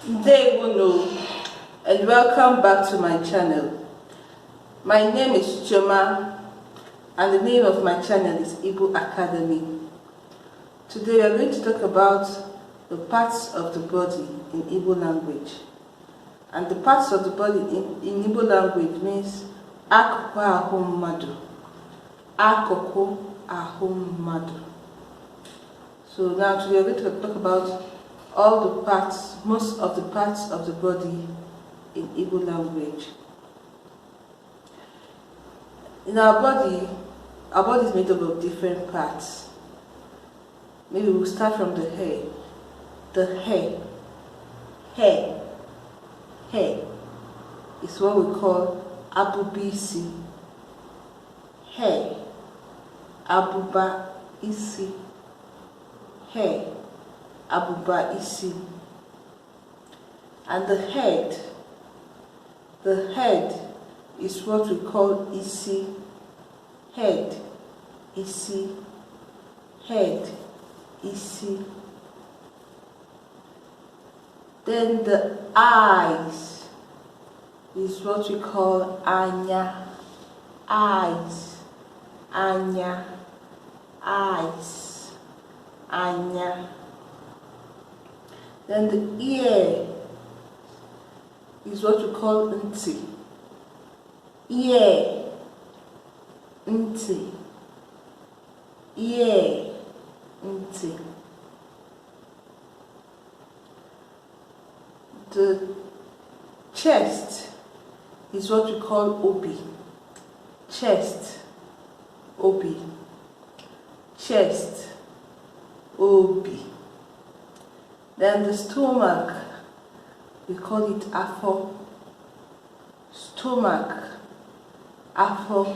Igbo, and welcome back to my channel. My name is Choma, and the name of my channel is Igbo Academy. Today we are going to talk about the parts of the body in Igbo language. And the parts of the body in Igbo language means Akụkụ mmadu. Akụkụ mmadu. So now today we are going to talk about all the parts, most of the parts of the body in Igbo language. In our body is made up of different parts. Maybe we'll start from the hair. The hair is what we call abubisi. Hair, abuba isi. Hair, abuba isi. And the head is what we call isi. Head, isi. Head, isi. Then the eyes is what we call anya. Eyes, anya. Eyes, anya. Then the ear is what we call nti. Ear, nti. Ear, nti. The chest is what we call obi. Chest, obi. Chest, obi. Then the stomach, we call it afo. Stomach, afo.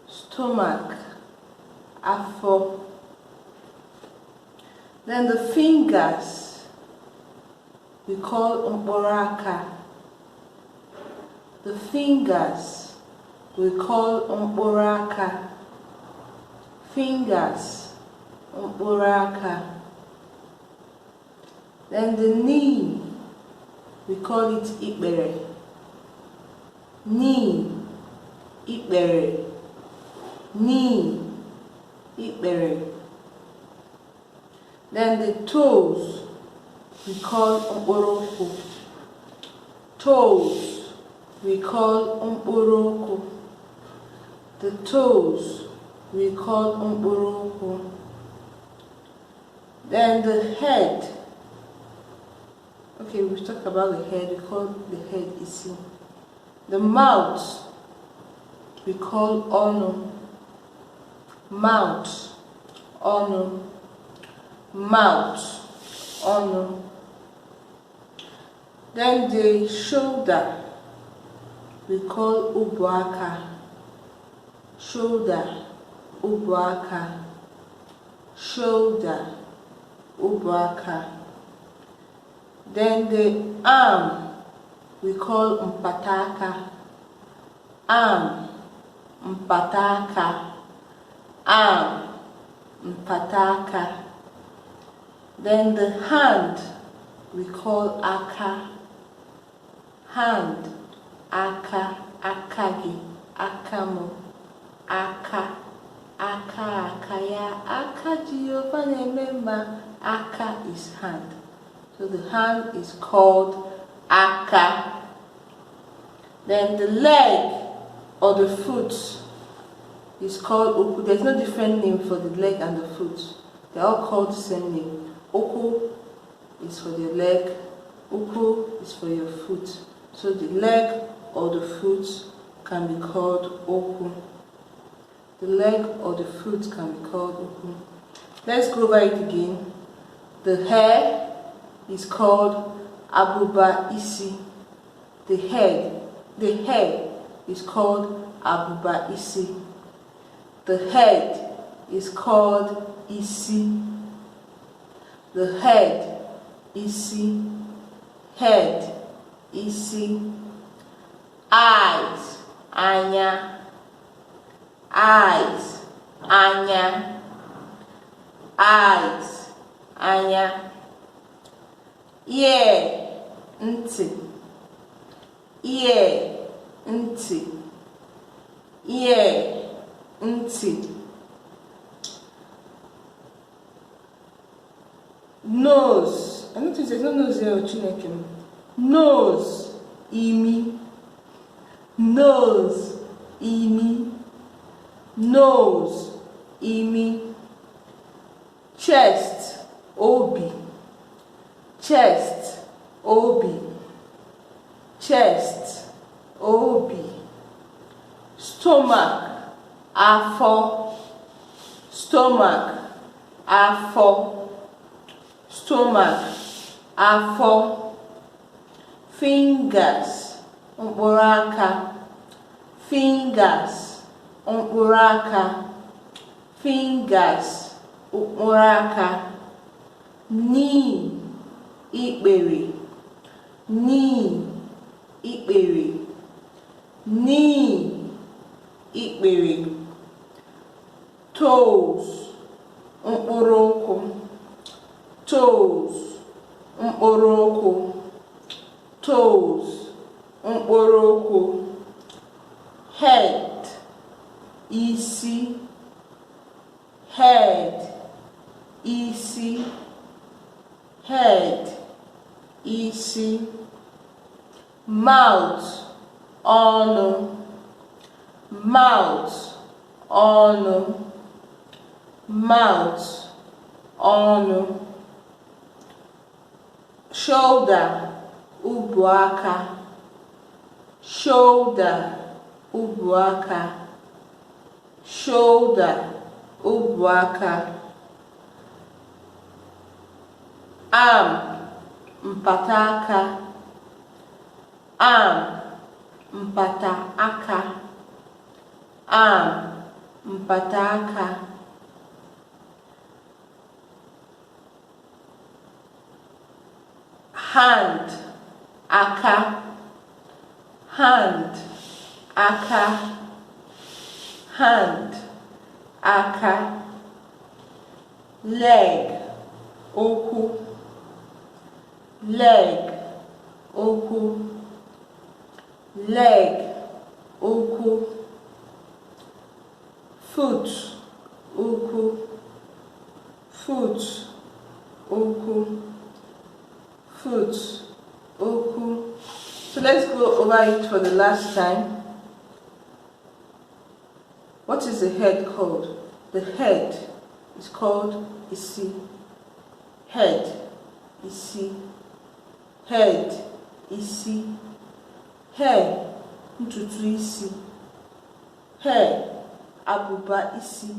Stomach, afo. Then the fingers, we call umboraka. The fingers, we call umboraka. Fingers, umboraka. Then the knee, we call it ikbere. Knee, ikbere. Knee, ikbere. Then the toes, we call umboroko. Toes, we call umboroko. The toes, we call umboroko. Then the head, okay, we've talked about the head, we call the head isi. The mouth, we call onu. Mouth, onu. Mouth, onu. Then the shoulder, we call ubuaka. Shoulder, ubuaka. Shoulder, ubuaka. Then the arm, we call mpataka. Arm, mpataka. Arm, mpataka. Then the hand, we call aka. Hand, aka, akagi, akamo, aka, akaya, Jehovah remember, aka is hand. So the hand is called aka. Then the leg or the foot is called oku. There's no different name for the leg and the foot. They're all called the same name. Oku is for the leg, oku is for your foot. So the leg or the foot can be called oku. The leg or the foot can be called oku. Let's go over it again. The hair is called abuba isi. The head is called abuba isi. The head is called isi. The head, isi. Head, isi. Eyes, anya. Eyes, anya. Eyes, anya. ear, ntị, ear, ntị, ear, ntị. Nose, I don't think there's no nose here, Chineke. Nose, imi, nose, imi, nose, imi. Chest, obi, chest, obi, chest, obi. Stomach, afọ, stomach, afọ, stomach, afọ. Fingers, mkpụrụ aka, fingers, mkpụrụ aka, fingers, mkpụrụ aka. Knee, ikpere, knee, ikpere, knee, ikpere. Toes, mkpụrụ ụkwụ, toes, mkpụrụ ụkwụ, toes, mkpụrụ ụkwụ. Head, isi, head, isi, head, isi. Mouth, ọnụ, mouth, ọnụ, mouth, ọnụ. Shoulder, ubu aka, shoulder, ubu aka, shoulder, ubu aka. Arm, mpata aka, arm, mpata aka, arm, mpata aka. Hand, aka, hand, aka, hand, aka. Leg, ụkwụ, leg, ụkwụ, leg, ụkwụ. Foot, ụkwụ, foot, ụkwụ, foot, ụkwụ. So let's go over it for the last time. What is the head called? The head is called isi. Head, isi. Head, isi. Hair, ntutu isi. Hair, abụba isi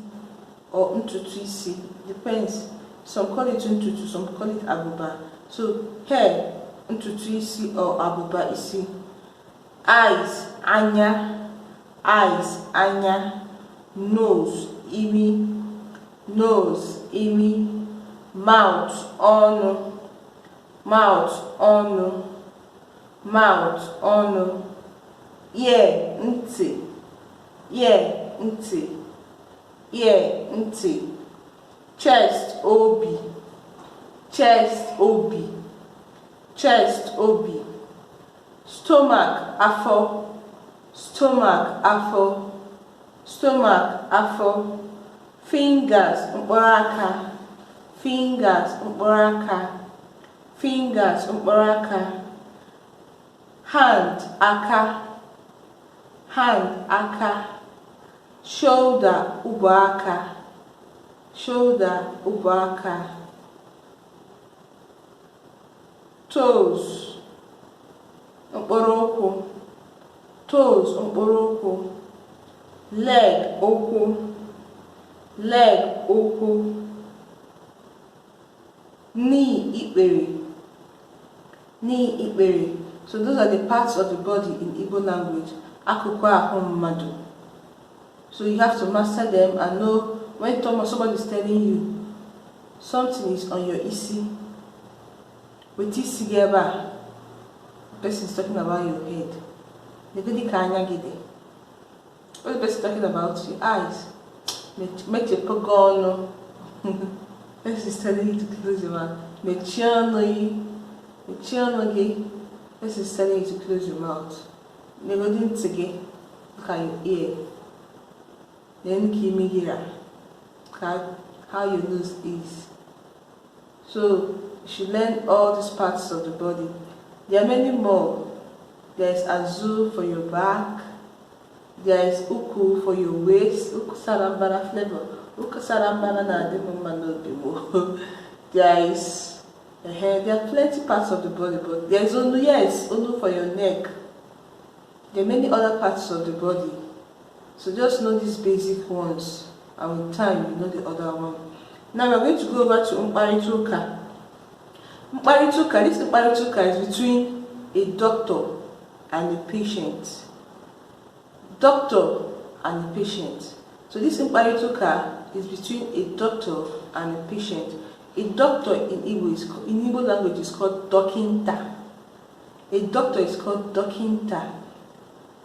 or ntutu isi. Depends. Some call it ntutu, some call it abụba. So hair, ntutu isi or abụba isi. Eyes, anya. Eyes, anya. Nose, imi. Nose, imi. Mouth, ọnụ. Mouth, ọnụ. Mouth, ọnụ. Ear, ntị. Ear, ntị. Ear, ntị. Chest, obi. Chest, obi. Chest, obi. Stomach, afọ. Stomach, afọ. Stomach, afọ. Fingers, mkpụrụ aka. Fingers, mkpụrụ aka. Fingers, mkpụrụ aka. Hand, aka. Hand, aka. Shoulder, ubu aka. Shoulder, ubu aka. Toes, mkpụrụ ụkwụ. Toes, mkpụrụ ụkwụ. Leg, ụkwụ. Leg, ụkwụ. Knee, ikpere. Knee, ikpere. So those are the parts of the body in Igbo language. Akụkụ ahụ mmadu. So you have to master them and know when somebody is telling you something is on your isi. With isi geba, the person is talking about your head. The gidi kanya gide. What the person is talking about? Your eyes. Make your pogono. The person is telling you to close your mouth. Mechiano. This is telling you to close your mouth. Look at your ear. Then how your nose is. So you should learn all these parts of the body. There are many more. There is azu for your back. There is uku for your waist. Uku sarambara flavor. Uku sarambara na demo. There is there are plenty parts of the body, but there is onu, yes, onu for your neck. There are many other parts of the body. So just know these basic ones, and with time you know the other one. Now we are going to go over to mkparịtaụka. Mkparịtaụka, this mkparịtaụka is between a doctor and a patient. Doctor and a patient. So this mkparịtaụka is between a doctor and a patient. A doctor in Igbo language is called dokinta. A doctor is called dokinta.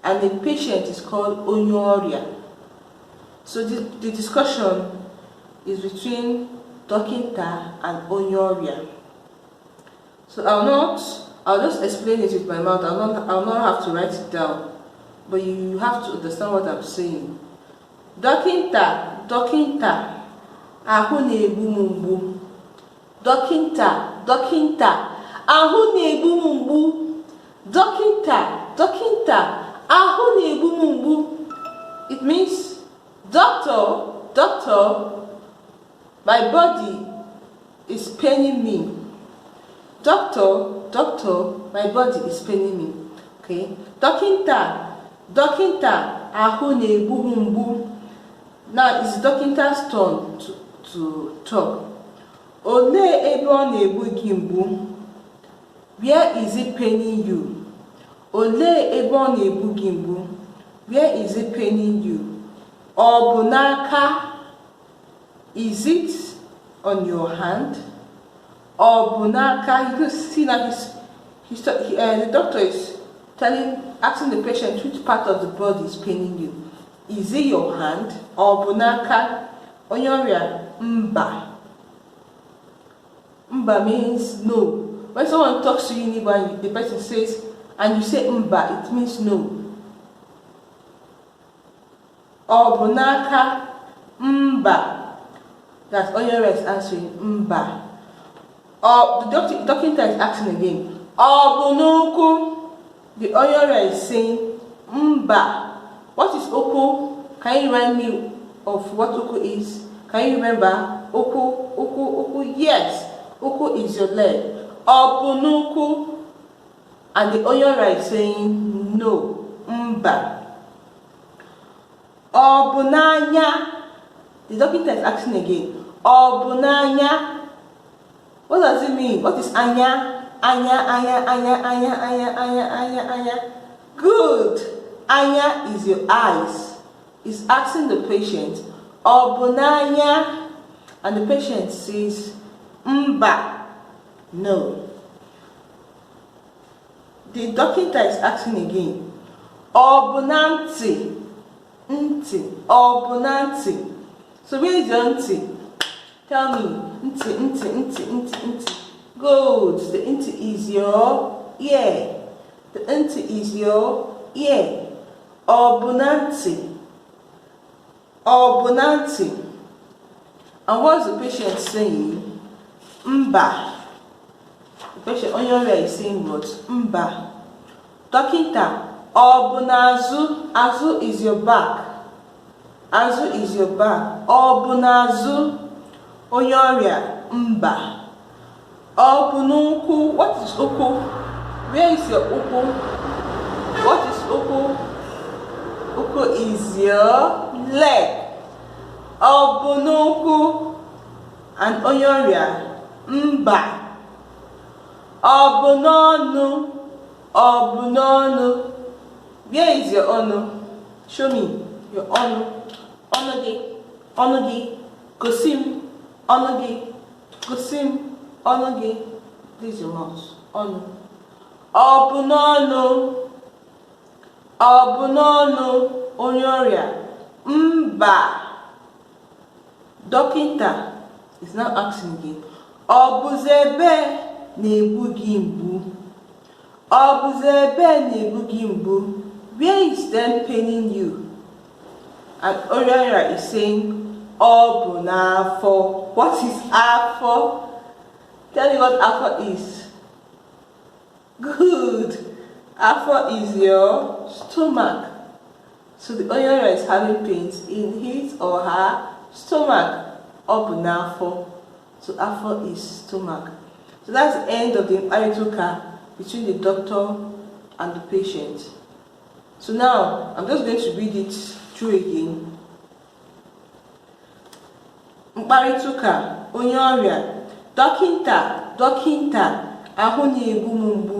And a patient is called onyoria. So the discussion is between dokinta and onyoria. So I'll just explain it with my mouth. I'll not have to write it down. But you have to understand what I'm saying. Dokinta, ahu na-egbu m mgbu. Dokinta, ahu na-egbu m mgbu. Dokinta, ahu na-egbu m mgbu. It means, doctor, my body is paining me. Doctor, my body is paining me. Okay? Dokinta, ahu na-egbu m mgbu. Now it's dokinta's turn to talk. Olee ebe ọ na-egbu gị mgbu? Where is it paining you? Olee ebe ọ na-egbu gị mgbu? Where is it paining you? Ọ bụ n'aka? Is it on your hand? Ọ bụ n'aka? You can see that the doctor is asking the patient which part of the body is paining you. Is it your hand? Ọ bụ n'aka? Onyoria, mba. Mba means no. When someone talks to you in Igbo and the person says, and you say mba, it means no. Ọ bụ n'aka? Mba. That's Onyoria is answering mba. The doctor is asking again. Ọ bụ n'ụkwụ? The Onyoria is saying mba. What is Oko? Can you remind me of what Oko is? Can you remember? Oko, yes. Oko is your leg. Opunuku. And the Onyoria is saying no. Mba. Obunanya. The doctor is asking again. Obunanya. What does it mean? What is anya? Anya. Good. Anya is your eyes. It's asking the patient, Obunanya, and the patient says, mba, no. The doctor is asking again, Obunanti, Obunanti. So where is your nti? Tell me, nti. Good. The nti is your ear. The nti is your ear. Obunanti. And what's the patient saying? Mba. The patient Onyoria is saying what? Mba. Dokinta. Obunazu. Azu is your back. Azu is your back. Obunazu. Onyoria. Mba. Obunuku. What is uku? Where is your uku? What is uku? Uku is your leg. Obunuku. And Onyoria, mba. Obunonu. Where is your onu? Show me your onu. Onogi. Gosim. Onogi. Gosim. Onogi. This is your mouth. Onu. Obunonu. Onyoria. Mba. Dokinta is now asking again. Obuzebe. na-egbu gị mgbu? Ọ bụzi ebe na-egbu gị mgbu? Where is then paining you? And Oriara is saying, ọ bụ n'afọ. What is afọ? Tell me what afọ is. Good. Afọ is your stomach. So the Oriara is having pains in his or her stomach. Ọ bụ n'afọ. So afọ is stomach. So that's the end of the arithmetic between the doctor and the patient. So now I'm just going to read it through again. Mkparịtaụka onye ọrịa. Dọkịnta, ahụ na-egbu m mgbu.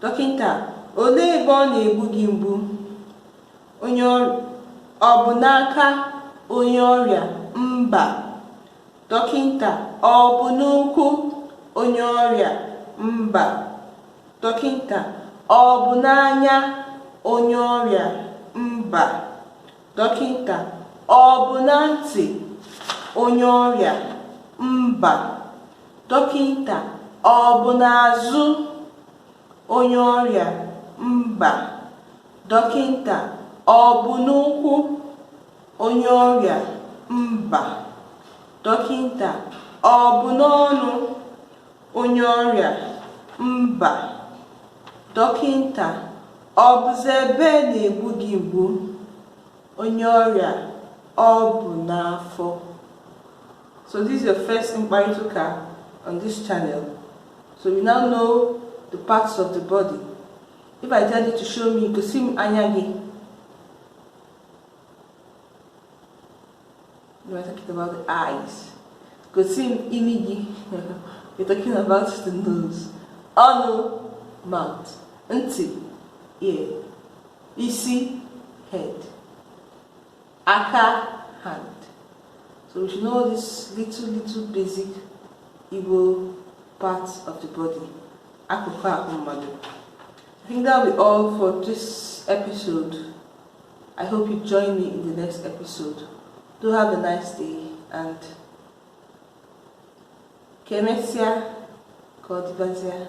Dọkịnta, olee ebe ọ na-egbu gị mgbu? Onye ọrịa, ọ bụ n'aka onye ọrịa? Mba. Dọkịnta, ọ bụ n'ụkwụ onye ọrịa? Mba. Dọkịnta, ọ bụ n'anya onye ọrịa? Mba. Dọkịnta, ọ bụ na ntị onye ọrịa? Mba. Dọkịnta, ọ bụ n'azụ onye ọrịa? Mba. Dọkịnta, ọ bụ n'ụkwụ onye ọrịa? Mba. Dọkịnta, ọ bụ n'ọnụ onye ọrịa? Mba. Dọkịnta, ọ bụzi ebe na-egbu gị mgbu? Onye ọrịa, ọ bụ n'afọ. So this is your first mkparịtaụka on this channel. So we now know the parts of the body. If I tell you to show me, gosi m anya gị. We're talking about the eyes. Gosi m imi gị. We're talking about the nose. Ọnụ, mouth. Ntị, ear. Isi, head. Aka, hand. So we should know this little basic Igbo parts of the body. Akụkụ, mmadu. I think that will be all for this episode. I hope you join me in the next episode. Do have a nice day and Kemesia Kodibazia.